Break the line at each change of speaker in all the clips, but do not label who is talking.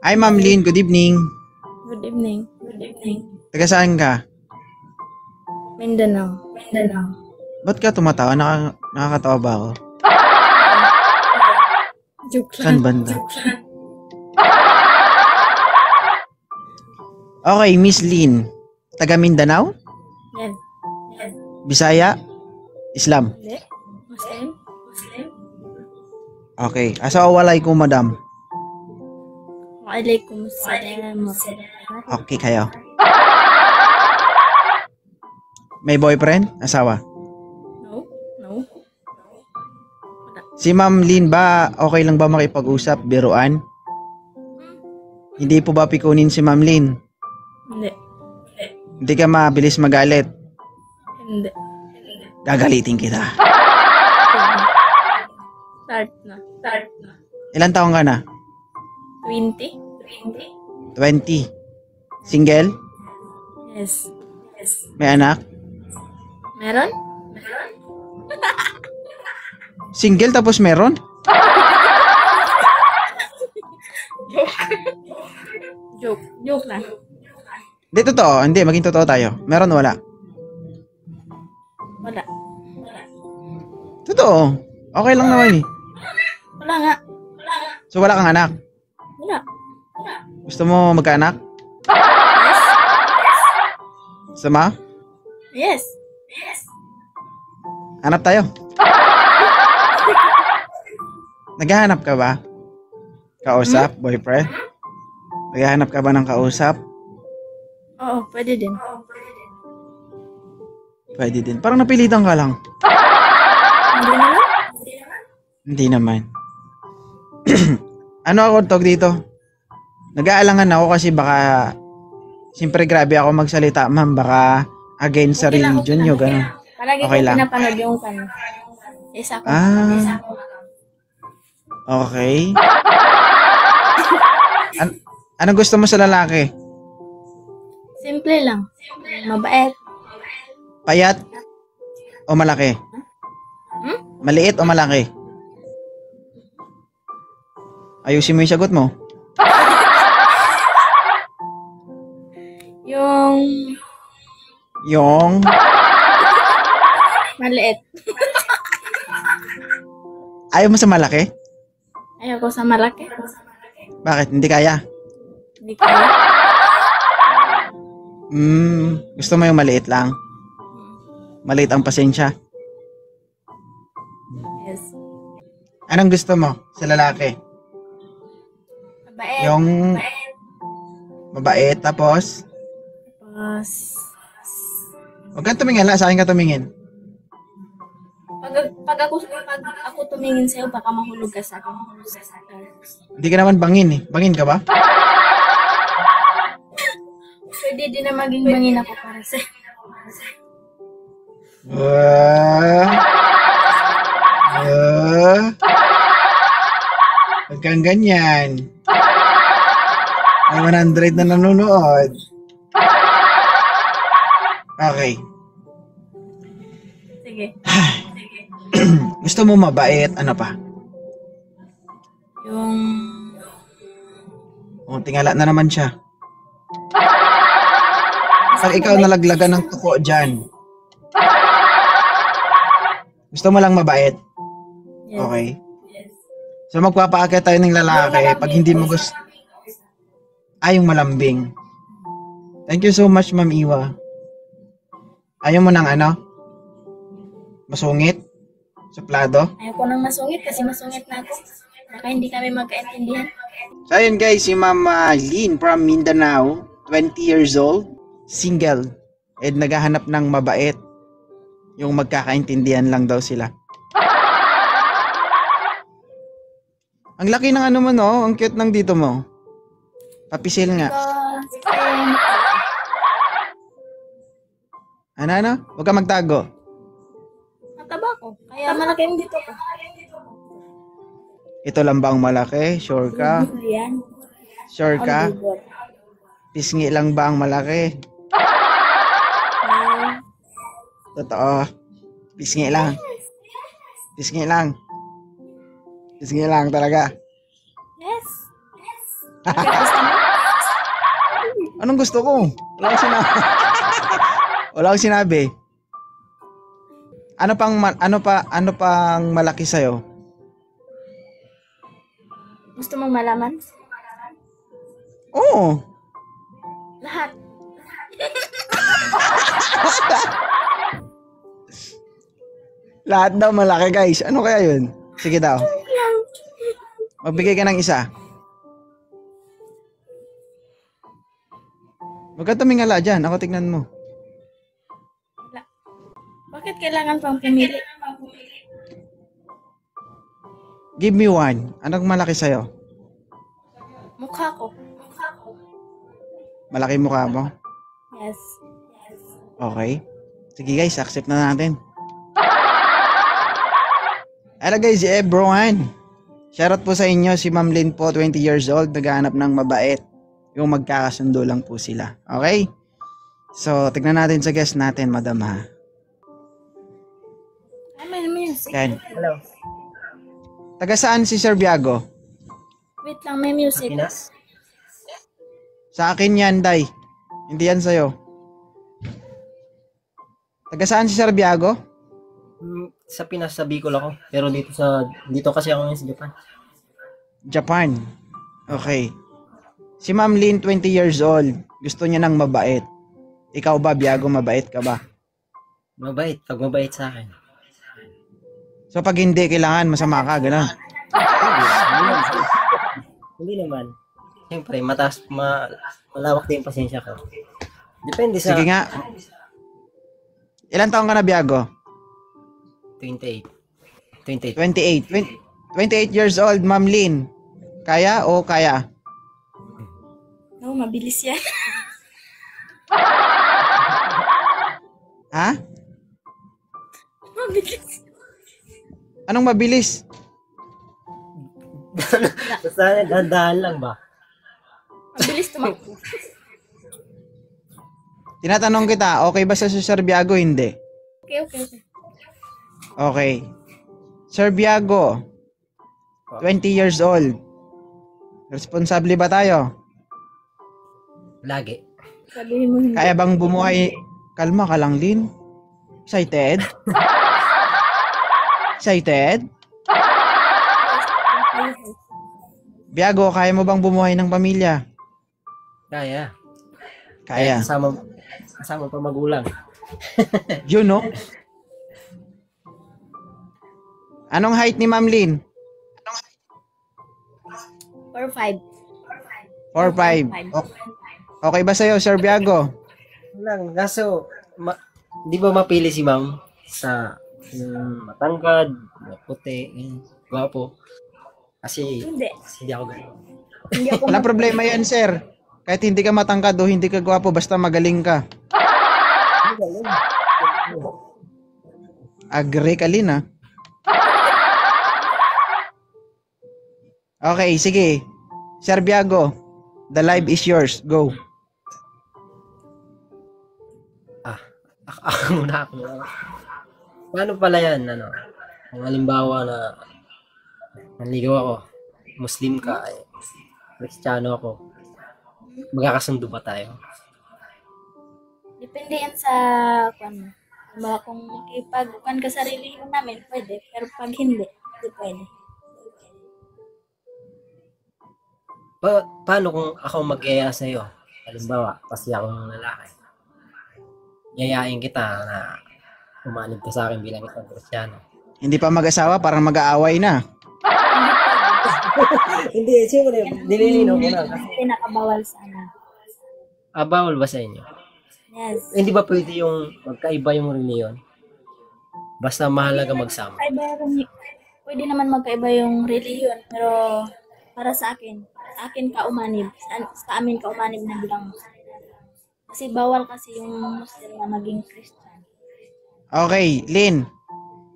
Hi, Ma'am Lynn. Good evening.
Good evening. Good evening.
Taga saan ka?
Mindanao. Mindanao.
Ba't ka tumatawa? Nakakatawa ba ako?
Joke
Saan
lang.
banda? Okay, Miss Lynn. Taga Mindanao?
Yan. Yan.
Bisaya? Islam?
Hindi. Muslim? Muslim?
Okay. Asa walay ko, madam?
Waalaikum salam.
Okay kayo. May boyfriend? Asawa?
No? No?
Si Ma'am Lynn ba, okay lang ba makipag-usap, biruan? Hindi po ba pikunin si Ma'am Lynn?
Hindi.
Hindi ka mabilis magalit.
Hindi.
Gagalitin kita.
Start na. Start na.
Ilan taong ka na?
20?
20. Single?
Yes. Yes.
May anak?
Meron?
Single tapos meron?
Joke. Joke lang.
Hindi, totoo. Hindi, maging totoo tayo. Meron o wala?
Wala.
Totoo. Okay lang naman eh.
Wala nga.
So wala kang anak?
Wala.
Gusto mo magkaanak? Gusto mo?
Yes. Yes.
Hanap tayo. Naghahanap ka ba? Kausap? Boyfriend? Naghahanap ka ba ng kausap?
Oo, pwede din.
Pwede din. Parang napilitan ka lang.
Hindi na lang?
Hindi naman. Ano ako tawag dito? Nag-aalangan ako kasi baka siyempre grabe ako magsalita, ma'am. Baka against sa
Okay lang,
religion
okay
nyo,
lang.
gano'n.
Palagi
Okay
ko
lang.
pinapanood yung kanya. Isa ko.
Ah. Okay. Anong gusto mo sa lalaki?
Simple lang. Mabait.
Payat o malaki? Maliit o malaki? Ayusin mo yung sagot mo.
Yung
Yung
maliit.
ayaw mo sa malaki?
Ayoko sa malaki.
Bakit? Hindi kaya?
Hindi kaya.
Gusto mo yung maliit lang? Maliit ang pasensya?
Yes.
Anong gusto mo sa lalaki?
Mabait.
Yung mabait tapos
Tapos,
huwag kang tumingin, sa akin ka tumingin.
pag ako tumingin sa'yo, baka mahulog ka sa akin.
Hindi ka naman bangin eh. Bangin ka ba?
Pwede din na maging bangin ako para sa'yo.
Huwag kang ganyan. May 100 na nanonood. Okay.
Sige.
Gusto mo mabait, ano pa?
Yung
O, tingala na naman siya. Pag ikaw nalaglagan ng tuko dyan. Gusto mo lang mabait?
yes.
Okay. So magpapaakyat tayo ng lalaki pag hindi mo gusto. Yung malambing. Thank you so much, Ma'am Iwa. Ayaw mo ng ano? Masungit? Suplado?
Ayoko nang masungit kasi masungit na ako. Baka hindi kami magkaintindihan.
So ayun guys, si Ma'am Lynn from Mindanao, 20 years old, single, and naghahanap ng mabait. Yung magkakaintindihan lang daw sila. Ang laki ng ano mo, no? Ang cute ng dito mo. Papisil nga. Ano? Huwag ka magtago.
Mataba ko. Kaya malaki yung dito ko.
Ito lang ba ang malaki? Sure ka?
Yan.
Sure ka? Pisngi lang ba ang malaki? Totoo. Pisngi lang. Pisngi lang. Pisngi lang talaga.
Yes. Bakit gusto mo?
Anong gusto ko? Wala akong sinabi. Wala akong sinabi. Ano pang malaki sa'yo?
Gusto mong malaman?
Oo.
Lahat.
Lahat daw malaki, guys. Ano kaya yun? Sige daw. Magbigay ka ng isa. Huwag ka tumingala dyan. Ako tignan mo.
Wala. Bakit kailangan pang pumili?
Give me one. Anong malaki sa'yo?
Mukha ko.
Malaki mukha mo?
Yes.
Okay. Sige guys, accept na natin. Hello guys, everyone. Shoutout po sa inyo, si Ma'am Lynn po, 20 years old, naghahanap ng mabait. Yung magkakasundo lang po sila. Okay? So, tignan natin sa guest natin, madam ha.
Ay, may music.
Yan.
Hello.
Taga saan si Sir Biago?
Wait lang, may music.
Pinas?
Sa akin yan, Day. Hindi yan sa'yo. Taga saan si Sir Biago?
Sa Pinas, sa Bicol ako. Pero dito kasi ako ngayon sa Japan.
Japan. Okay. Si Ma'am Lynn, 20 years old. Gusto niya ng mabait. Ikaw ba, Biago, mabait ka ba?
Mabait. Pag mabait sa akin.
So pag hindi, kailangan masama ka, gano'n.
Hindi naman. Siyempre, malawak din yung pasensya ko. Depende sa
Sige nga. Ilan taong ka na, Biago?
28. 28.
28 years old, Ma'am Lynn. Kaya o kaya?
No, mabilis yan.
Ha?
Mabilis.
Anong mabilis?
Basta dahan lang ba?
Mabilis tumakbo.
Tinatanong kita, okay ba sa Sir Biago? Hindi.
Okay.
Okay. Sir Biago, 20 years old. Responsable ba tayo?
Lagi.
Sabihin mo hindi.
Kaya bang bumuhay? Kalma ka lang, Lynn. Excited? Excited? Biago, kaya mo bang bumuhay ng pamilya?
Kaya.
Kaya.
Kasama pa magulang.
Yun, no? Anong height ni Ma'am Lynn?
4-5.
4'5". Okay ba sa'yo, Sir Biago?
Lang, kaso, di ba mapili si ma'am sa matangkad, puti, gwapo? Kasi
Hindi.
hindi ako ganun.
Hindi ako
Wala problema yan, sir. Kahit hindi ka matangkad o hindi ka gwapo, basta magaling ka. Agree ka, Lynn, ha? Okay, sige. Sir Biago, the live is yours. Go.
Ako muna. Paano pala yan, Kung halimbawa na nanligaw ako, Muslim ka, Kristiyano ako, magkakasundo ba tayo?
Depende yan sa kung makipagpan ka sa relihiyon namin, pwede. Pero pag hindi pwede.
Paano kung ako mag-yaya sa'yo? Halimbawa, kasi ako ng lalaki. Yayain kita na umanib ka sa akin bilang isang Kristiyano.
Hindi pa mag-asawa, parang mag-aaway na.
Hindi, siyempre, nililinaw ko na.
Pinakabawal sa amin.
Bawal ba sa inyo?
Yes.
Hindi ba pwede yung magkaiba yung reliyon? Basta mahalaga magsama.
Pwede naman magkaiba yung relihiyon, pero para sa akin ka umanib. Sa amin ka umanib na bilang Muslim. Kasi bawal kasi yung Muslim na maging Christian.
Okay, Lynn.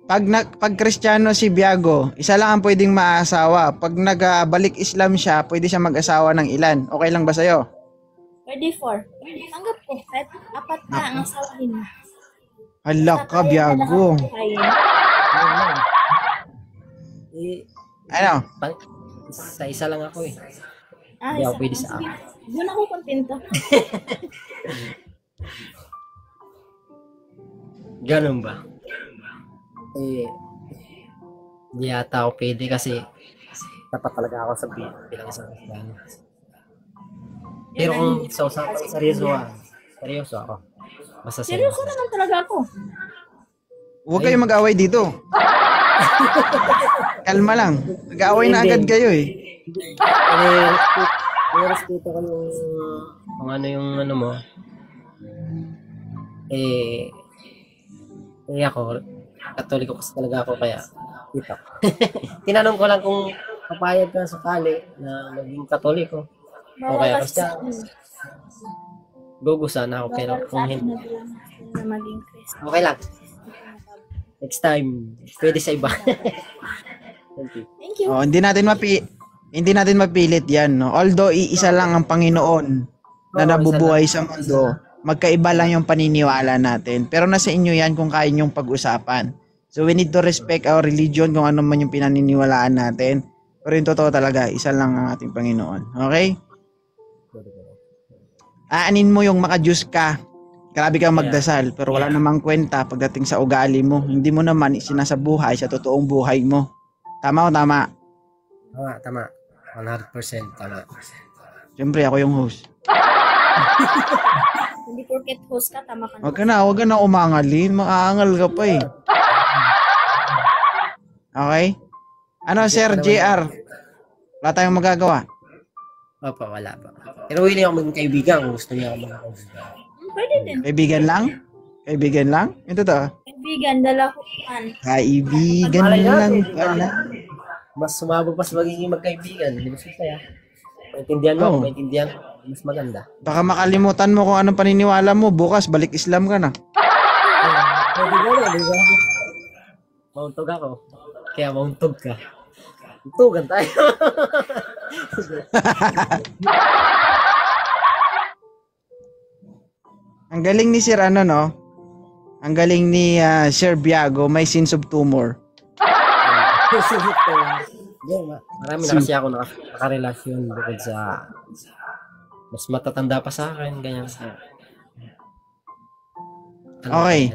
Pag Kristiyano si Biago, isa lang ang pwedeng maasawa. Pag nagbalik Islam siya, pwede siya mag-asawa ng ilan. Okay lang ba sa'yo?
Pwede 4. Tanggap ko. Kahit 4 na ang asawahin mo.
Hala ka, Biago.
Eh,
Ano?
sa isa lang ako eh. Hindi ako pwede sa
sige. Doon ako kontento.
Ganun ba? Eh, hindi yata ako pwede kasi tapat talaga ako sa bilang isang Kristiyano. Pero kung sa usapan seryoso ako. Basta
Seryoso naman talaga ako.
Huwag kayong mag-away dito. Kalma lang. Mag-away na agad kayo eh.
Respeto ko yung kung ano yung ano mo. Ako, Katoliko kasi talaga ako kaya ito. Tinanong ko lang kung papayag ka sakali na maging Katoliko. O kaya Kristiyano. Gogo sana ako pero
Bawal sa
kung
akin
hindi,
na bilang Muslim na maging Christian.
okay lang. Next time, pwede sa iba. Thank you.
Thank you.
Oh, hindi natin mapilit 'yan, no. Although iisa lang ang Panginoon na
Oo,
nabubuhay sa mundo, magkaiba lang yung paniniwala natin. Pero nasa inyo 'yan kung kaya niyong pag-usapan. So we need to respect our religion kung ano man yung pinaniniwalaan natin. Pero yung totoo talaga, isa lang ang ating Panginoon. Okay? Aanin mo yung maka-Diyos ka. Grabe kang magdasal, pero wala namang kwenta pagdating sa ugali mo. Hindi mo naman isinasabuhay sa totoong buhay mo. Tama o tama?
Tama. 100% tama.
Siyempre, ako yung host.
Hindi porket host ka, tama ka na.
Huwag ka na umangalin. Maaangal ka pa eh. Okay? Ano, Sir JR? Wala tayong magagawa.
Opo, wala pa. Pero willing ako maging kaibigan kung gusto niya ako maging kaibigan.
Pwede din.
Kaibigan lang? Kaibigan lang? Ito to.
Kaibigan, dalahuan.
Kaibigan
Malay natin,
lang
di ba?
pala.
Mas sumabog pa sa magiging magkaibigan. Hindi mas masaya. Maintindihan mo,
Oo.
maintindihan mo. Mas maganda.
Baka makalimutan mo kung anong paniniwala mo. Bukas, balik Islam ka na.
Pwede ba na, di ba? Mauntog ako. Kaya mauntog ka. Untugan tayo.
Ang galing ni Sir ano, no? Ang galing ni Sir Biago, may sense of tumor.
Marami na kasi ako nakarelasyon bukod sa mas matatanda pa sa akin, ganyan sa.
Okay.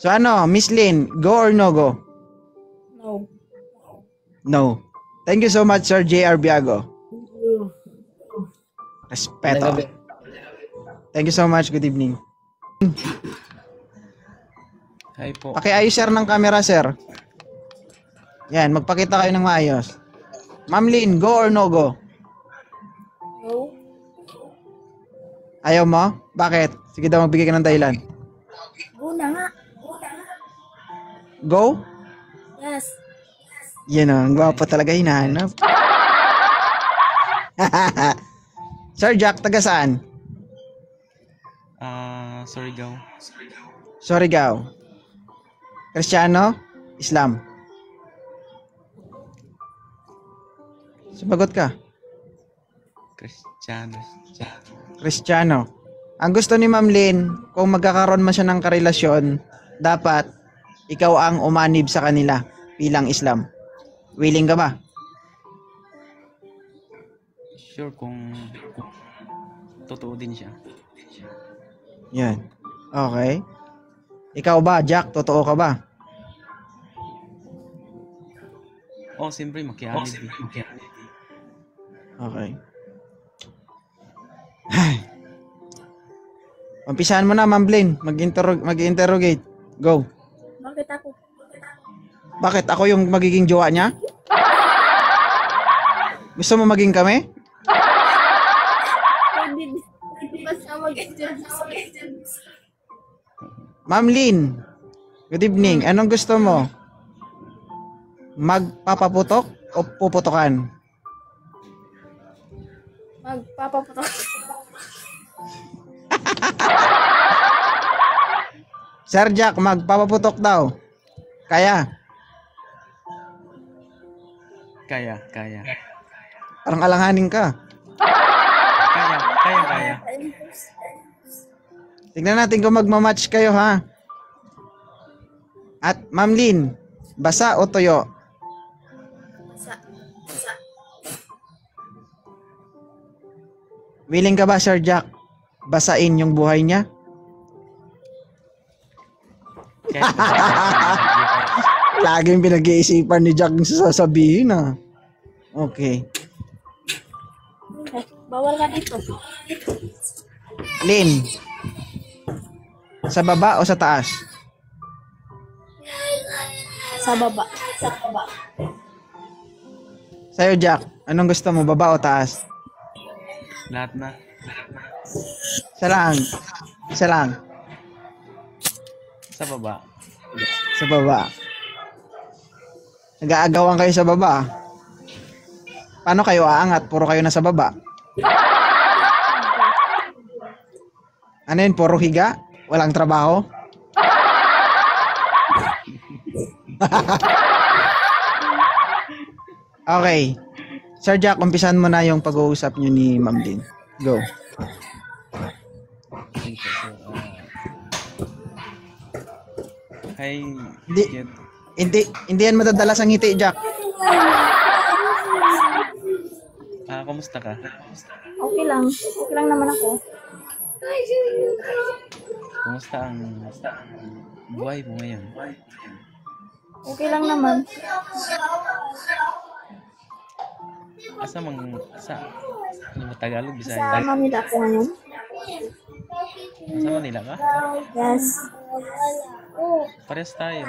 So ano, Miss Lynn, go or no go?
No.
No. Thank you so much, Sir JR Biago. Respeto. Thank you so much. Good evening.
Hi po.
Pakiayos, sir, ng camera, sir. Yan, magpakita kayo ng maayos. Ma'am Lynn, go or no go?
No.
Ayaw mo? Bakit? Sige daw, magbigay ka ng dahilan.
Go na nga.
Go?
Yes.
Yan o, ang gwapo talaga hinahanap. Sir Jack, taga saan?
Surigao.
Surigao. Kristiyano? Islam? Sumagot ka.
Kristiyano.
Kristiyano. Ang gusto ni Ma'am Lynn, kung magkakaroon man siya ng karelasyon, dapat ikaw ang umanib sa kanila bilang Islam. Willing ka ba?
Sure kung totoo din siya.
Yan. Okay. Ikaw ba, Jack? Totoo ka ba?
Oh, siyempre makianig.
Okay. Umpisahan mo na, Ma'am Lynn. Mag-interrogate. Go.
Bakit ako?
Bakit? Ako yung magiging jowa niya? Gusto mo maging kami?
Pwede basta mag-interview.
Ma'am Lynn, good evening. Anong gusto mo? Magpapaputok o puputokan?
Magpapaputok.
Sir Jack, magpapaputok daw. Kaya?
Kaya.
Parang alanganin ka.
Kaya.
Tignan natin kung magmamatch kayo, ha? At Ma'am Lynn, basa o tuyo? Willing ka ba, Sir Jack? Basain yung buhay niya?
Kahit
Laging pinag-iisipan ni Jack yung sasabihin Okay.
Bawal ka dito.
Lin, sa baba o sa taas?
Sa baba. Sa baba.
Sa'yo, Jack, anong gusto mo, baba o taas?
lahat na.
Isa lang. Isa lang.
Sa baba.
Sa baba. Nag-aagawan kayo sa baba. Paano kayo aangat? Puro kayo nasa baba. Ano yun? Puro higa? Walang trabaho? Okay. Sir Jack, umpisan mo na yung pag-uusap nyo ni Ma'am Lynn. Go.
Sige po, sir. Hi,
Di-
kid.
Hindi yan madadalas ang ngiti, Jack.
Kumusta ka?
Okay lang. Okay lang naman ako.
Kumusta ang buhay mo ngayon?
Okay lang naman.
Asa ano mo, Tagalog,
Sa
Bisaya?
Manila ako ngayon.
Sa Manila ka?
Yes.
Parehas tayo.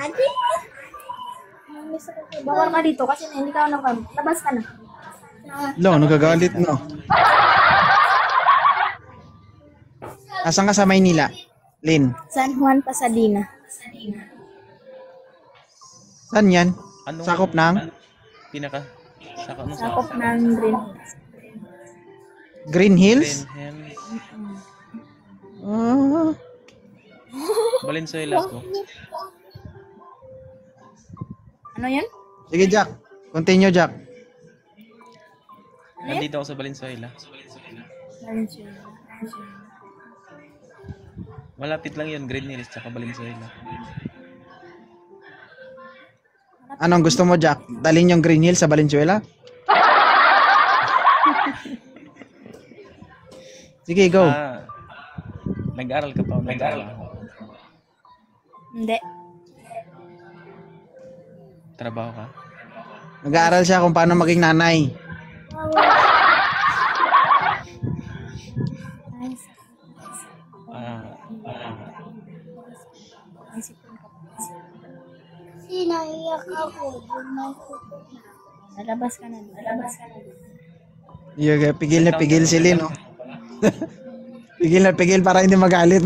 Bawal ka dito kasi hindi ka nakam. Labas ka na.
Lo, nagagalit no. Asan ka sa Maynila? Lynn,
San Juan, Pasadena.
saan yan?
Anong
Sakop ng
pinaka ano sa
Sakop ng Green Hills.
Green Hills?
Green Hills,
Ah,
Valenzuela ko.
Ano yun?
sige, Jack. Continue, Jack.
Nandito ako sa Valenzuela. Malapit lang yun, Green Hills tsaka Valenzuela.
Anong gusto mo, Jack? Dalhin yung Green Hills sa Valenzuela? Sige, go.
Nag-aral ka pa o nag-trabaho?
Hindi.
Trabaho ka?
Nag-aaral siya kung paano maging nanay.
Ah,
Sinaiyak ako.
Lalabas ka na. Lalabas ka na.
Yeah, pigil na pigil si Lynn, no? Pigil na pigil para hindi magalit.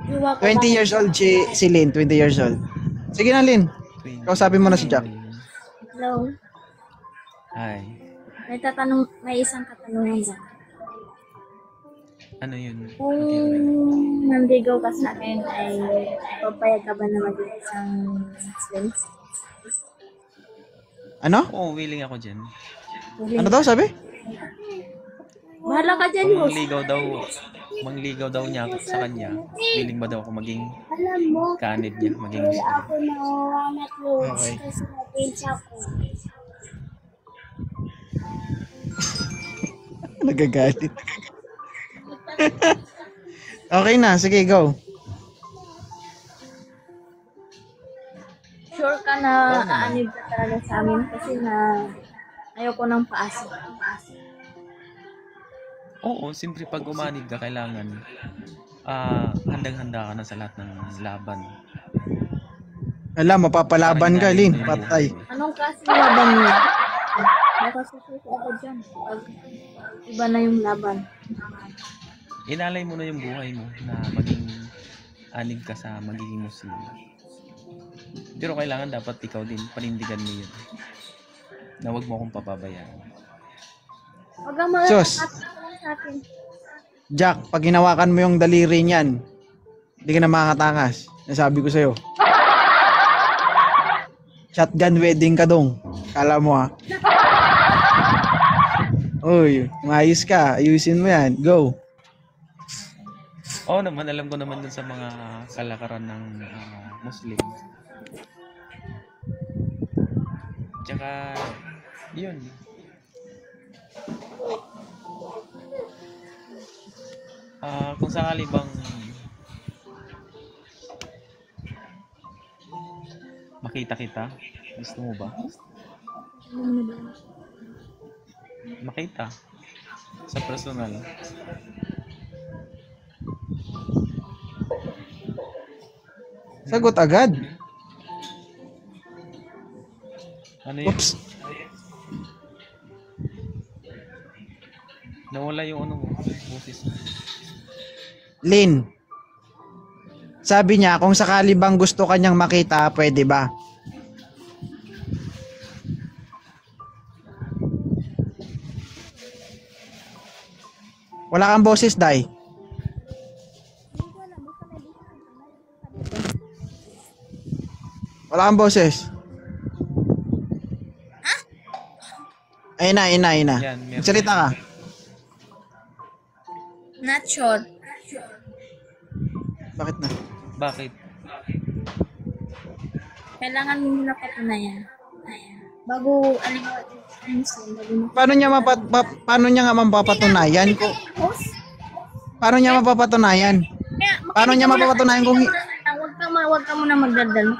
Iwa ko
20 years old si Lynn, 20 years old. Sige na, Lynn. Kausapin mo na si Jack.
Hello.
Hi.
May isang katanungan dyan.
Ano yun?
Kung nandigaw ka sa akin ay papayag ka ba na maging isang Muslim?
Ano?
Oo, willing ako dyan.
Ano daw sabi?
Bahala ka dyan,
Kung
boss.
mangligaw daw niya ako sa kanya, willing ba daw ako maging
Alam mo,
kaanib niya, maging
kaya
Muslim?
ako nawawa na clothes
Okay.
kasi napinsa ko.
Nagagalit. Okay na, sige, go.
Sure ka na aanib ka talaga sa amin kasi na ayoko ng paasi.
Oo, siyempre pag umanib ka, kailangan handang-handa ka na sa lahat ng laban.
Alam, mapapalaban ka, Lynn. Patay.
Anong klaseng laban niya? Baka susuko ako dyan. Pag iba na yung laban.
Inalay mo na yung buhay mo na maging anib ka sa magiging Muslim. Pero kailangan dapat ikaw din, panindigan mo yun. Na huwag mo akong papabayaan.
Huwag kang
Sus.
sa akin.
Jack, pag hinawakan mo yung daliri niyan, hindi ka na makakatangas. Nasabi ko sa'yo. Shotgun wedding ka dong. Kala mo ha. Uy, maayos ka. Ayusin mo yan. Go.
Oo naman, alam ko naman dun sa mga kalakaran ng Muslim. Tsaka, yun. Kung sakali bang makita kita, gusto mo ba? Makita sa personal.
Sagot agad.
Ano yun?
Oops.
Nawala yung ano mo, boses mo.
Lin. Sabi niya, kung sakali bang gusto kanyang makita, pwede ba? Wala kang boses, Day. Wala kang boses. Ayun na.
Yan, meron.
Magsalita ka.
Not sure.
Bakit na?
Bakit?
Kailangan mo muna patunayan. Bago,
Paano niya paano niya nga mapapatunayan ko? Paano niya mapapatunayan? Paano niya mapapatunayan kung
Huwag ka muna magdadal.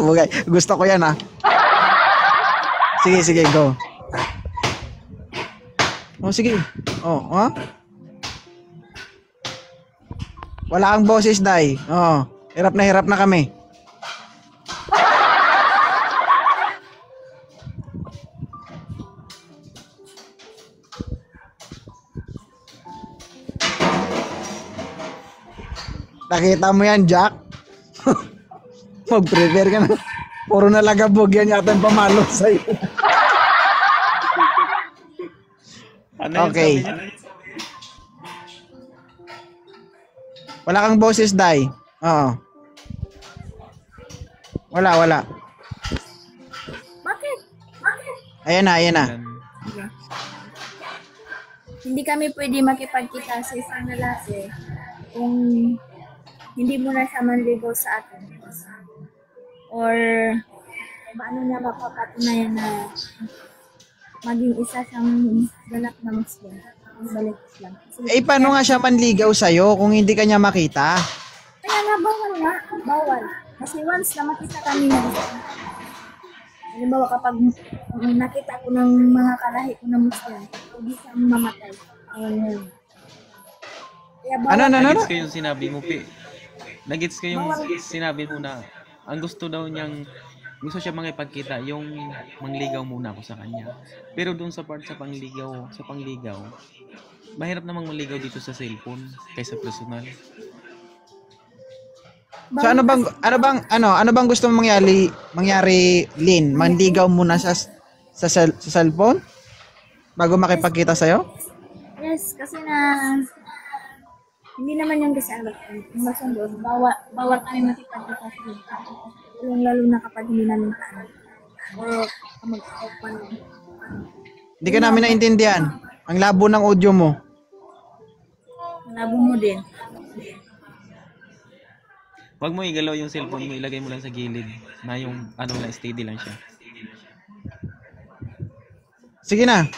Bugay. Gusto ko yan ah. Sige, go. Oh, sige. Oh, ha? Wala kang boses, Day. Oh, hirap na kami. Nakita mo yan, Jack? Mag-prepare ka na. Puro na lagabog yan yata yung pamalo sa'yo.
Ano yung
Okay.
sabi niya?
Wala kang boses, Day. Oo. Wala.
Bakit?
Ayan na.
Yan.
Hindi kami pwede makipagkita sa isang lalaki kung hindi mo na siya manligaw sa atin. Or paano niya mapapatunayan na maging isa siyang ganap na Muslim. Balik lang.
Eh, paano nga siya manligaw sa'yo kung hindi ka niya makita?
Kaya nga, bawal. Kasi once na makita kami na halimbawa kapag nakita ko ng mga kalahi ko na Muslim, hindi siya mamatay. Ayun. Kaya bawal.
Ano?
Nagets ko yung sinabi mo, Pi. Nagets ko yung sinabi mo na ang gusto daw niyang, gusto siya makipagkita, yung mangligaw muna ako sa kanya. Pero doon sa part sa pangligaw, mahirap namang manligaw dito sa cellphone kaysa personal.
So ano bang gusto mong mangyari, Lin? Manligaw muna sa cellphone bago makipagkita sa'yo?
Yes, kasi na hindi naman yung deserve. Yung masundo, bawal kami makipagkita sa yung lalo na kapag hindi namin kaan. O mag-open.
Hindi ka namin naintindihan. Ang labo ng audio mo.
Labo mo din.
Huwag mo igalaw yung cellphone mo, ilagay mo lang sa gilid na yung ano lang, steady lang siya.
Sige na.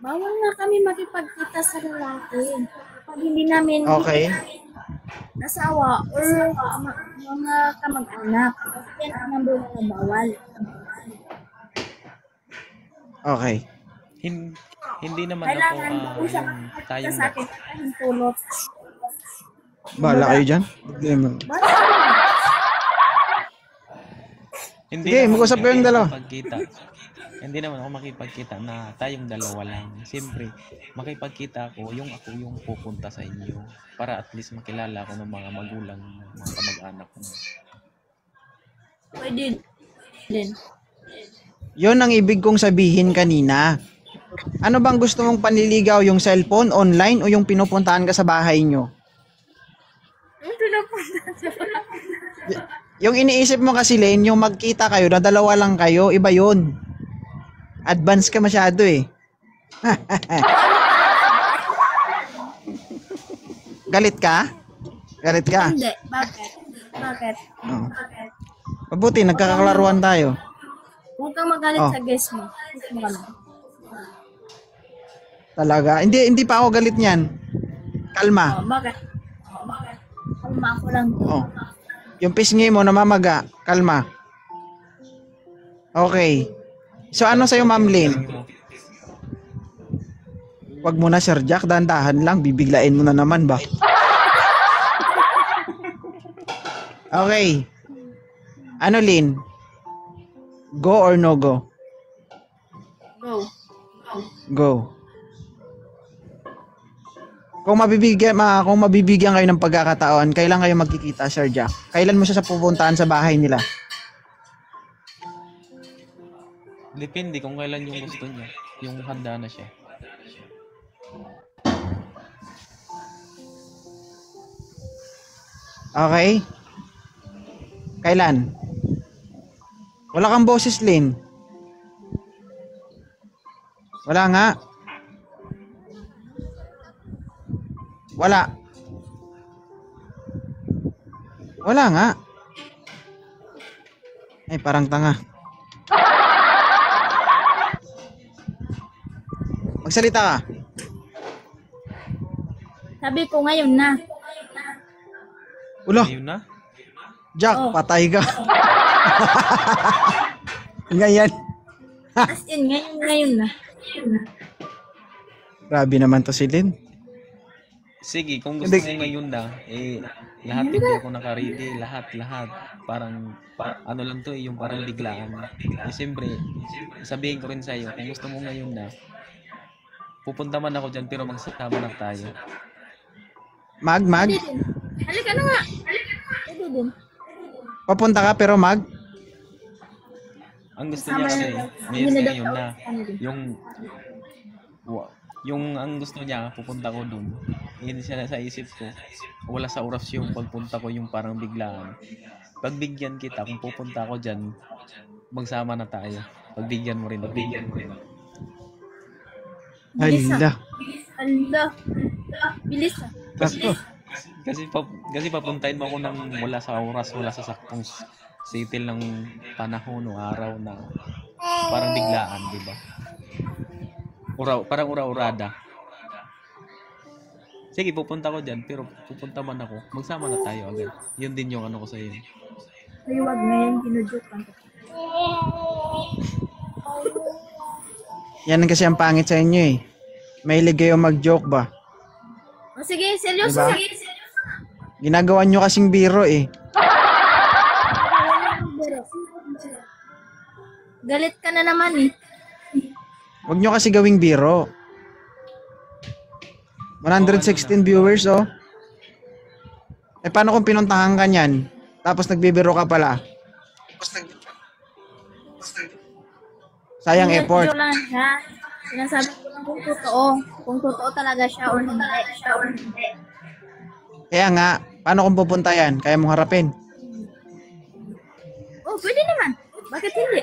Bawal na kami makipagkita sa lalaki. Kapag hindi namin
Okay.
asawa or mga kamag-anak. Kasi yan ang number one na bawal.
Okay.
Hindi naman ako
Kailangan usap
yung
ka
tayong
sa akin. Ang tulot.
Bahala kayo dyan.
hindi
Sige,
naman
mag-usap kayong dalawa.
makipagkita. Hindi naman ako makipagkita na tayong dalawa lang. Siyempre, makipagkita ako yung pupunta sa inyo para at least makilala ko ng mga magulang, mga kamag-anak ko.
Pwede din.
Yon ang ibig kong sabihin kanina. Ano bang gusto mong panliligaw? Yung cellphone, online, o yung pinupuntahan ka sa bahay nyo? Yung iniisip mo kasi, Len, yung magkita kayo, na dalawa lang kayo, iba yun. Advance ka masyado eh. Galit ka? Galit ka?
Hindi. Bakit?
Oh. Mabuti, nagkakaklaruan tayo.
Huwag kang magalit
Oh.
sa guest mo. Gusto mo ka na.
Talaga. Hindi pa ako galit niyan. Kalma.
Oh, bakit? Kalma ako lang.
Oh. Yung pisngi mo namamaga. Kalma. Okay. So ano sa'yo, Ma'am Lynn? Wag mo na, Sir Jack. Dahan-dahan lang. Bibiglain mo na naman ba? Okay. Ano, Lynn? Go or no go?
Go.
Go. Kung mabibigyan kayo ng pagkakataon, kailan kayo magkikita, Sir Jack? Kailan mo siya sa pupuntahan sa bahay nila?
Depende kung kailan yung gusto niya. Yung handa na siya.
Okay? Kailan? Wala kang boses, Lynn. Wala nga. Wala. Wala nga. Ay, parang tanga. Magsalita ka.
Sabi ko ngayon na.
Ulo,
Ayun na.
Jack,
Oh.
patay ka. Ngayon.
As in, ngayon na.
Grabe naman to si Lynn.
Sige, kung gusto
Hindi.
mo ngayon na, lahat hindi ako naka-ready, lahat. Parang, ano lang to yung parang biglaan. Siyempre, sabihin ko rin sa'yo, kung gusto mo ngayon na, pupunta man ako dyan, pero magsama na tayo.
Mag.
Pwede din. Halika na nga. Pwede din.
Papunta ka pero mag.
Ang gusto
Sama
niya kasi,
na.
ngayon na,
Ano din.
yung ang gusto niya, pupunta ko dun. Hindi siya sa isip ko. Wala sa oras yung pagpunta ko, yung parang biglaan. Pagbigyan kita, kung pupunta ako dyan, magsama na tayo. Pagbigyan mo rin.
Bilis
Hala.
Hala. Bilis ah.
Tako.
Kasi papuntahin mo ako ng wala sa oras, wala sa saktong sitil ng panahon o araw na parang biglaan, di ba? Parang ura-urada. Sige, pupunta ko dyan, pero pupunta man ako, magsama na tayo agad. Yun din yung ano ko sa'yo.
Ay, wag ngayon. Ginujoke lang.
Yan kasi ang pangit sa inyo eh. Mahilig kayo mag-joke ba?
O sige, seryoso.
Diba?
Sige, seryoso.
Ginagawa nyo kasing biro eh.
Galit ka na naman eh.
Huwag nyo kasi gawing biro. 116 viewers oh. Eh paano kung pinuntahan ka niyan? Tapos nagbibiro ka pala? Sayang effort.
Joke lang siya. Sinasabi ko lang kung totoo. Kung totoo talaga siya or hindi.
Kaya nga, paano kung pupunta yan? Kaya mong harapin?
Oh, pwede naman. Bakit hindi?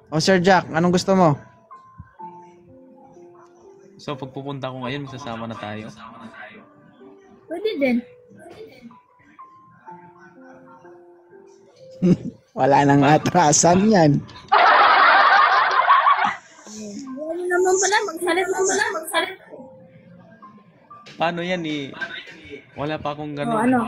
O Sir Jack, anong gusto mo?
So, pag pupunta ko ngayon, magsasama na tayo.
Pwede din.
Wala nang atrasan yan.
Ano naman pala, magsalit.
Paano yan eh? Wala pa akong
O
ganun.
ano?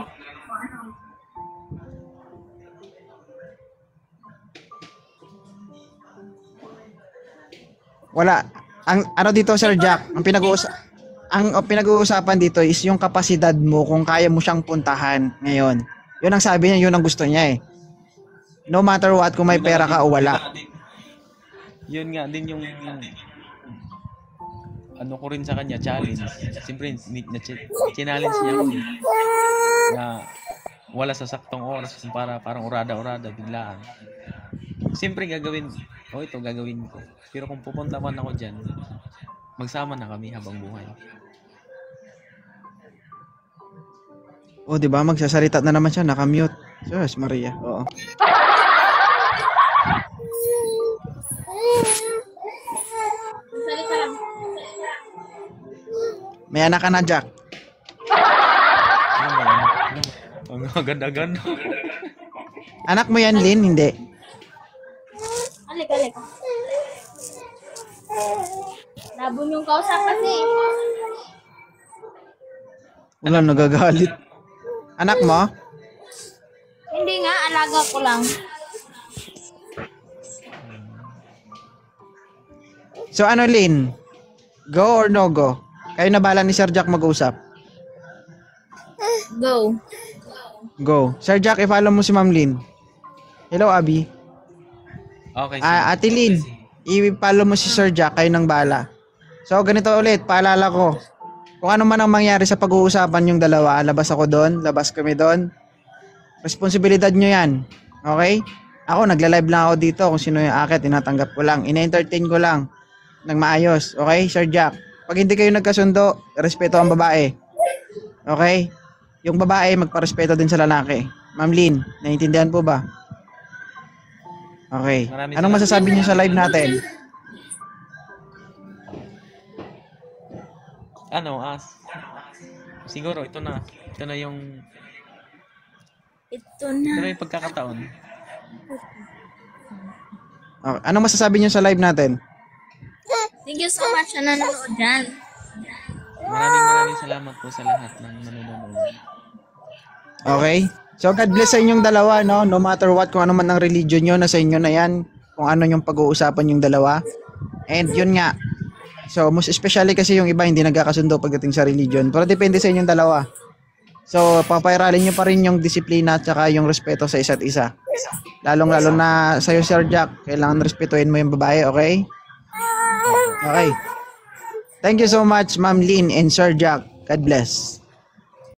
Wala. Ang ano dito Sir Jack, ang pinag-uusapan dito is yung kapasidad mo kung kaya mo siyang puntahan ngayon. Yun ang sabi niya, yun ang gusto niya eh. No matter what, kung may pera ka o wala.
Yun nga din yung ano ko rin sa kanya, challenge. Siyempre, challenge niya ako eh. Na wala sa saktong oras, parang urada-urada, biglaan. Siyempre gagawin, ito gagawin ko. Pero kung pupunta man ako dyan, magsama na kami habang buhay.
O, di ba? Magsasalita na naman siya, nakamute. Sus, Maria. Oo.
Salita lang.
May anak ka na, Jack.
Ang agad-agad.
Anak mo yan, Lynn? Hindi.
Labon yung kausap kasi.
Wala, nagagalit. Anak mo?
Hindi nga, alaga ko lang.
So ano, Lin? Go or no go? Kayo na bahala ni Sir Jack mag-usap.
Go.
Go. Sir Jack, i-follow mo si Ma'am Lin. Hello, Abby.
Okay,
Ate Lin, i-follow mo si Sir Jack, kayo nang bahala. So, ganito ulit, paalala ko. Kung ano man ang mangyari sa pag-uusapan yung dalawa, labas ako doon, labas kami doon. Responsibilidad nyo yan. Okay? Ako, nagla-live lang ako dito. Kung sino yung akit, tinatanggap ko lang. Ina-entertain ko lang ng maayos. Okay, Sir Jack? Pag hindi kayo nagkasundo, respeto ang babae. Okay? Yung babae, magparespeto din sa lalaki. Ma'am Lin, naiintindihan po ba? Okay.
Maraming
Anong
salamat.
masasabi niyo sa live natin?
Siguro ito na yung
Ito na.
pagkakataon.
Okay. Anong masasabi niyo sa live natin?
Thank you so much na nanonood dyan.
Maraming salamat po sa lahat ng manonood.
Okay? So, God bless sa inyong dalawa, no? No matter what, kung ano man ang religion nyo, nasa inyo na yan. Kung ano yung pag-uusapan yung dalawa. And yun nga. So, most especially kasi yung iba hindi nagkakasundo pagdating sa religion. Pero depende sa inyong dalawa. So, papairalin nyo pa rin yung disiplina at saka yung respeto sa isa't isa. Lalong-lalo na sa'yo, Sir Jack, kailangan respetuhin mo yung babae, okay? Okay. Thank you so much, Ma'am Lynn and Sir Jack. God bless.